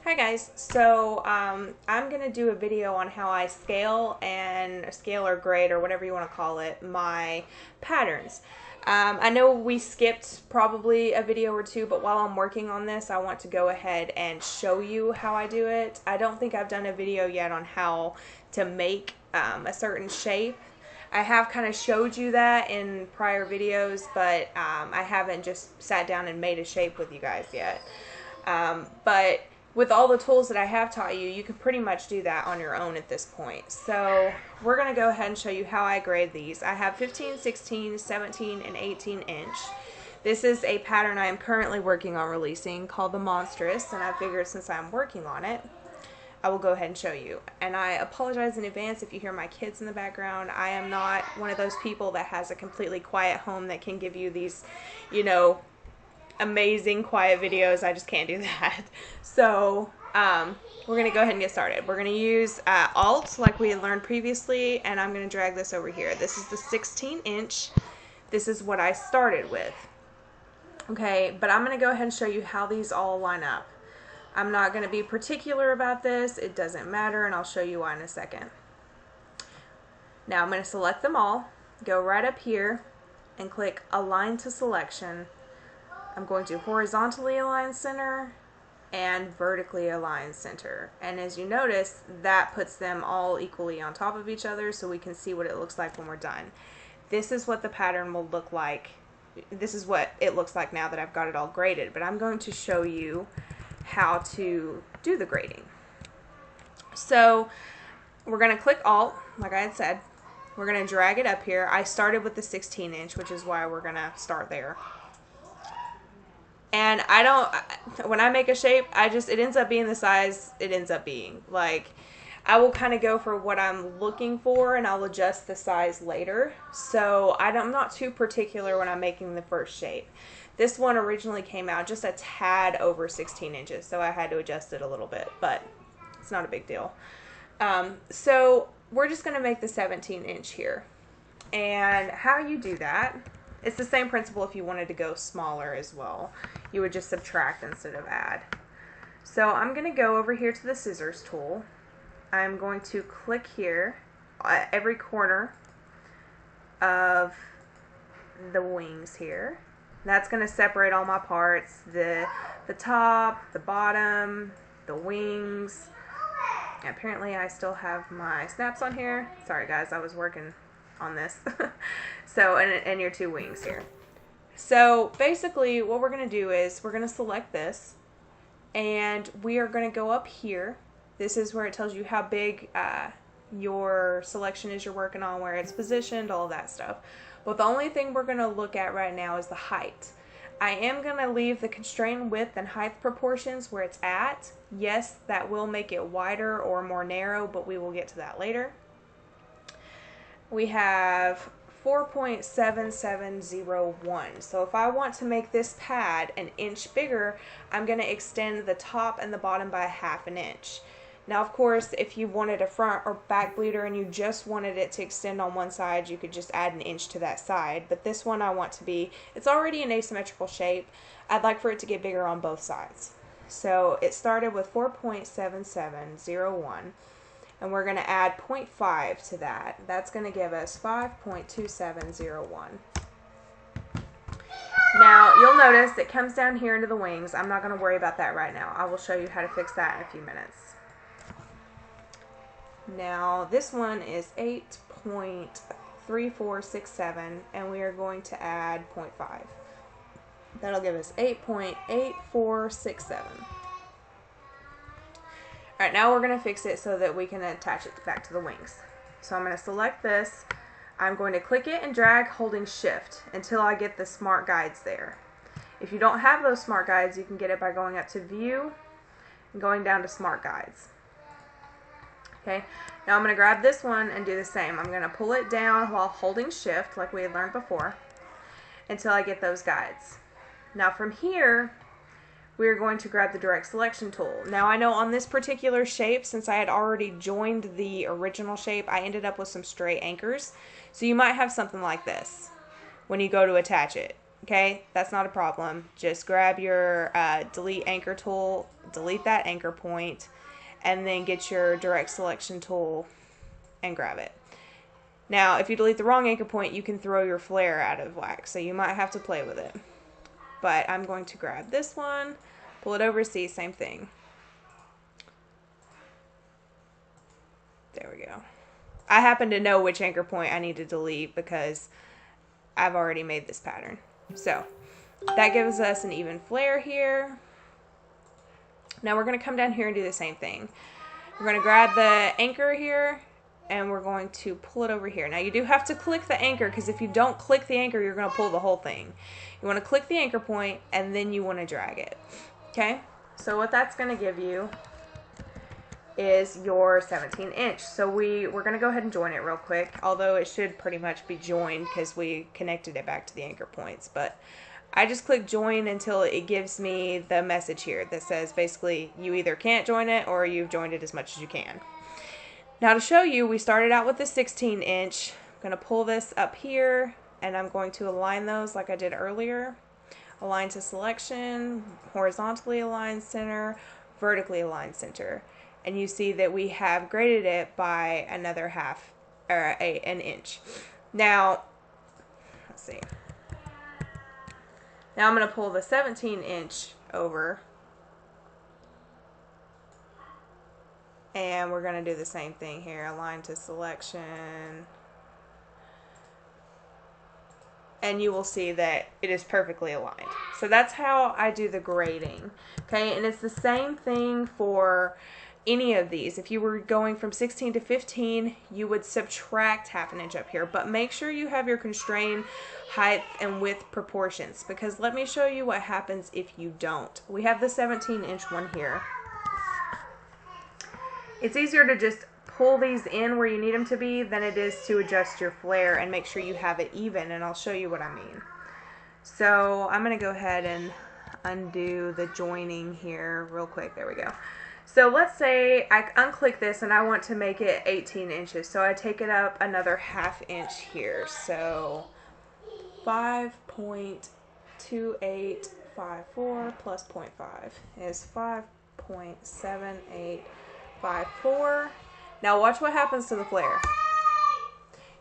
Hi guys, so I'm going to do a video on how I scale or grade or whatever you want to call it, my patterns. I know we skipped probably a video or two, but while I'm working on this, I want to go ahead and show you how I do it. I don't think I've done a video yet on how to make a certain shape. I have kind of showed you that in prior videos, but I haven't just sat down and made a shape with you guys yet. But with all the tools that I have taught you, you can pretty much do that on your own at this point. So we're going to go ahead and show you how I grade these. I have 15, 16, 17, and 18 inch. This is a pattern I am currently working on releasing called the Monstrous, and I figured since I'm working on it, I will go ahead and show you. And I apologize in advance if you hear my kids in the background. I am not one of those people that has a completely quiet home that can give you these, amazing quiet videos. I just can't do that. So we're going to go ahead and get started. We're going to use Alt like we had learned previously, and I'm going to drag this over here. This is the 16 inch. This is what I started with. Okay, but I'm going to go ahead and show you how these all line up. I'm not going to be particular about this. It doesn't matter, and I'll show you why in a second. Now I'm going to select them all, go right up here, and click Align to Selection. I'm going to horizontally align center and vertically align center. And as you notice, that puts them all equally on top of each other so we can see what it looks like when we're done. This is what the pattern will look like. This is what it looks like now that I've got it all graded, but I'm going to show you how to do the grading. So we're going to click Alt, like I had said. We're going to drag it up here. I started with the 16 inch, which is why we're going to start there. And when I make a shape, it ends up being the size it ends up being. Like, I will kind of go for what I'm looking for, and I'll adjust the size later. So I'm not too particular when I'm making the first shape. This one originally came out just a tad over 16 inches, so I had to adjust it a little bit, but it's not a big deal. So we're just going to make the 17 inch here. And how you do that, it's the same principle if you wanted to go smaller as well. You would just subtract instead of add. So I'm going to go over here to the scissors tool. I'm going to click here at every corner of the wings here. That's going to separate all my parts, the top, the bottom, the wings. Apparently I still have my snaps on here. Sorry guys, I was working on this. So, and your two wings here. So basically what we're going to do is we're going to select this, and we are going to go up here. This is where it tells you how big your selection is you're working on, where it's positioned, all of that stuff. But the only thing we're going to look at right now is the height. I am going to leave the constrained width and height proportions where it's at. Yes, that will make it wider or more narrow, but we will get to that later. We have 4.7701. So if I want to make this pad an inch bigger, I'm going to extend the top and the bottom by 1/2 inch. Now, of course, if you wanted a front or back bleeder and you just wanted it to extend on one side, you could just add 1 inch to that side. But this one I want to be, it's already an asymmetrical shape. I'd like for it to get bigger on both sides. So it started with 4.7701. And we're going to add 0.5 to that. That's going to give us 5.2701. Now, you'll notice it comes down here into the wings. I'm not going to worry about that right now. I will show you how to fix that in a few minutes. Now, this one is 8.3467, and we are going to add 0.5. That'll give us 8.8467. Alright, now we're going to fix it so that we can attach it back to the wings. So I'm going to select this. I'm going to click it and drag holding shift until I get the smart guides there. If you don't have those smart guides, you can get it by going up to view and going down to smart guides. Okay, now I'm going to grab this one and do the same. I'm going to pull it down while holding shift like we had learned before until I get those guides. Now from here, we're going to grab the direct selection tool. Now I know on this particular shape, since I had already joined the original shape, I ended up with some stray anchors. So you might have something like this when you go to attach it. Okay, that's not a problem. Just grab your delete anchor tool, delete that anchor point, and then get your direct selection tool and grab it. Now, if you delete the wrong anchor point, you can throw your flare out of whack, so you might have to play with it. But I'm going to grab this one, pull it over, see, same thing. There we go. I happen to know which anchor point I need to delete because I've already made this pattern. So that gives us an even flare here. Now we're going to come down here and do the same thing. We're going to grab the anchor here and we're going to pull it over here. Now you do have to click the anchor, because if you don't click the anchor, you're going to pull the whole thing. You want to click the anchor point and then you want to drag it. Okay, so what that's going to give you is your 17-inch. So we're going to go ahead and join it real quick, although it should pretty much be joined because we connected it back to the anchor points. But I just click join until it gives me the message here that says basically you either can't join it or you've joined it as much as you can. Now to show you, we started out with the 16-inch. I'm going to pull this up here and I'm going to align those like I did earlier. Align to selection, horizontally align center, vertically align center. And you see that we have graded it by another an inch. Now, let's see. Now I'm going to pull the 17-inch over. And we're going to do the same thing here. Align to selection. And you will see that it is perfectly aligned. So that's how I do the grading. Okay, and it's the same thing for any of these. If you were going from 16 to 15, you would subtract half an inch up here, but make sure you have your constrained height and width proportions, because let me show you what happens if you don't. We have the 17-inch one here. It's easier to just pull these in where you need them to be than it is to adjust your flare and make sure you have it even, and I'll show you what I mean. So I'm going to go ahead and undo the joining here real quick. There we go. So let's say I unclick this and I want to make it 18 inches. So I take it up another half inch here. So 5.2854 plus 0.5 is 5.7854. Now watch what happens to the flare.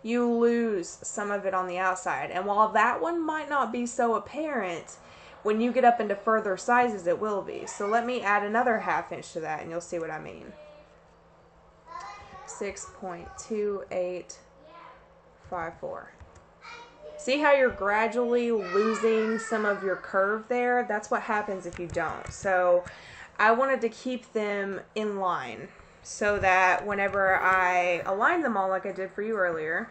You lose some of it on the outside. And while that one might not be so apparent, when you get up into further sizes, it will be. So let me add another half inch to that, and you'll see what I mean. 6.2854. See how you're gradually losing some of your curve there? That's what happens if you don't. So I wanted to keep them in line so that whenever I align them all like I did for you earlier,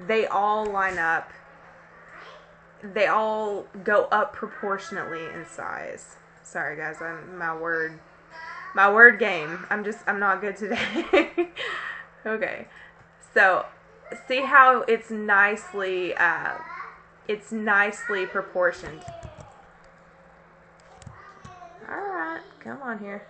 they all line up. They all go up proportionately in size. Sorry guys, my word game. I'm not good today. Okay. So, see how it's nicely proportioned. Alright, come on here.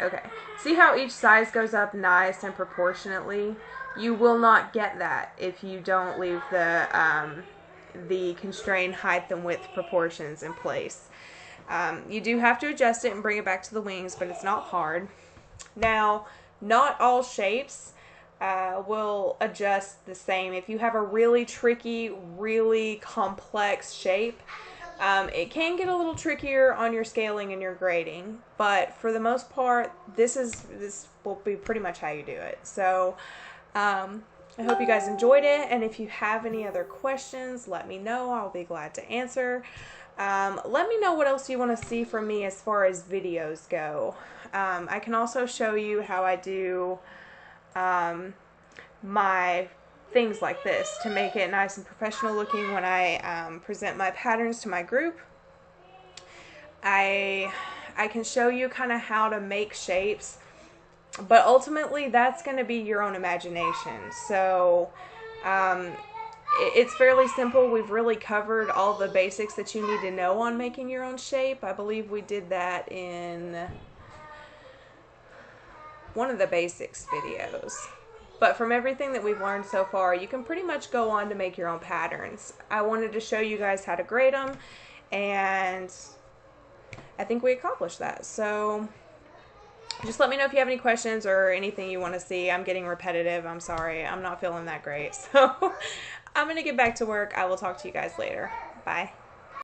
Okay. See how each size goes up nice and proportionately? You will not get that if you don't leave the constrained height and width proportions in place. You do have to adjust it and bring it back to the wings, but it's not hard. Now, not all shapes will adjust the same. If you have a really tricky, really complex shape, it can get a little trickier on your scaling and your grading, but for the most part, this will be pretty much how you do it. So, I hope you guys enjoyed it, and if you have any other questions, let me know. I'll be glad to answer. Let me know what else you want to see from me as far as videos go. I can also show you how I do my things like this to make it nice and professional looking when I present my patterns to my group. I can show you kind of how to make shapes, but ultimately that's going to be your own imagination. So it's fairly simple. We've really covered all the basics that you need to know on making your own shape. I believe we did that in one of the basics videos. But from everything that we've learned so far, you can pretty much go on to make your own patterns. I wanted to show you guys how to grade them, and I think we accomplished that. So just let me know if you have any questions or anything you want to see. I'm getting repetitive. I'm sorry. I'm not feeling that great. So I'm going to get back to work. I will talk to you guys later. Bye.